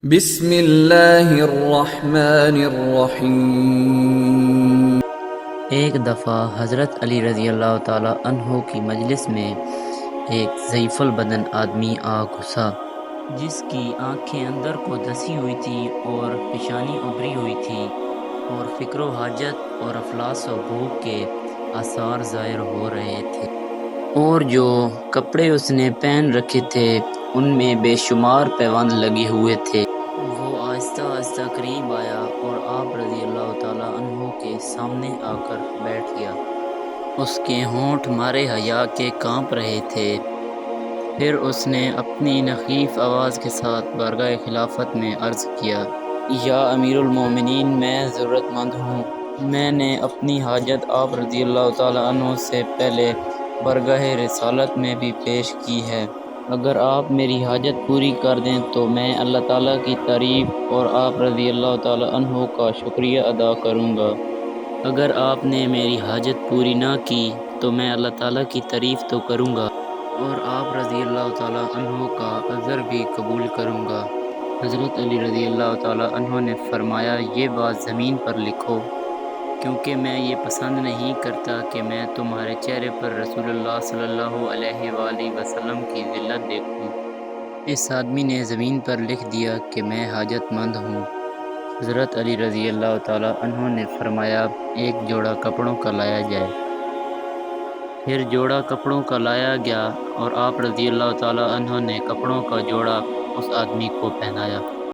بسم اللہ الرحمن الرحیم۔ ایک دفعہ حضرت علی رضی اللہ تعالی عنہ کی مجلس میں ایک ضعیف البدن آدمی آ گھسا، جس کی آنکھیں اندر کو دسی ہوئی تھی اور پیشانی ابری ہوئی تھی، اور فکر و حاجت اور افلاس و بھوک کے آثار ظاہر ہو رہے تھے، اور جو کپڑے اس نے پہن رکھے تھے ان میں بے شمار پیوند لگے ہوئے تھے۔ وہ آہستہ آہستہ قریب آیا اور آپ رضی اللہ تعالیٰ عنہ کے سامنے آ کر بیٹھ گیا۔ اس کے ہونٹ مارے حیا کے کانپ رہے تھے۔ پھر اس نے اپنی نخیف آواز کے ساتھ بارگاہ خلافت میں عرض کیا، یا امیر المومنین، میں ضرورت مند ہوں۔ میں نے اپنی حاجت آپ رضی اللہ تعالیٰ عنہ سے پہلے بارگاہ رسالت میں بھی پیش کی ہے۔ اگر آپ میری حاجت پوری کر دیں تو میں اللہ تعالیٰ کی تعریف اور آپ رضی اللہ تعالیٰ عنہ کا شکریہ ادا کروں گا۔ اگر آپ نے میری حاجت پوری نہ کی تو میں اللہ تعالیٰ کی تعریف تو کروں گا اور آپ رضی اللہ تعالیٰ عنہ کا عذر بھی قبول کروں گا۔ حضرت علی رضی اللہ تعالیٰ عنہ نے فرمایا، یہ بات زمین پر لکھو، کیونکہ میں یہ پسند نہیں کرتا کہ میں تمہارے چہرے پر رسول اللہ صلی اللہ علیہ وآلہ وسلم کی ذلت دیکھوں۔ اس آدمی نے زمین پر لکھ دیا کہ میں حاجت مند ہوں۔ حضرت علی رضی اللہ تعالیٰ عنہ نے فرمایا، ایک جوڑا کپڑوں کا لایا جائے۔ پھر جوڑا کپڑوں کا لایا گیا اور آپ رضی اللہ تعالیٰ عنہ نے کپڑوں کا جوڑا اس آدمی کو پہنایا۔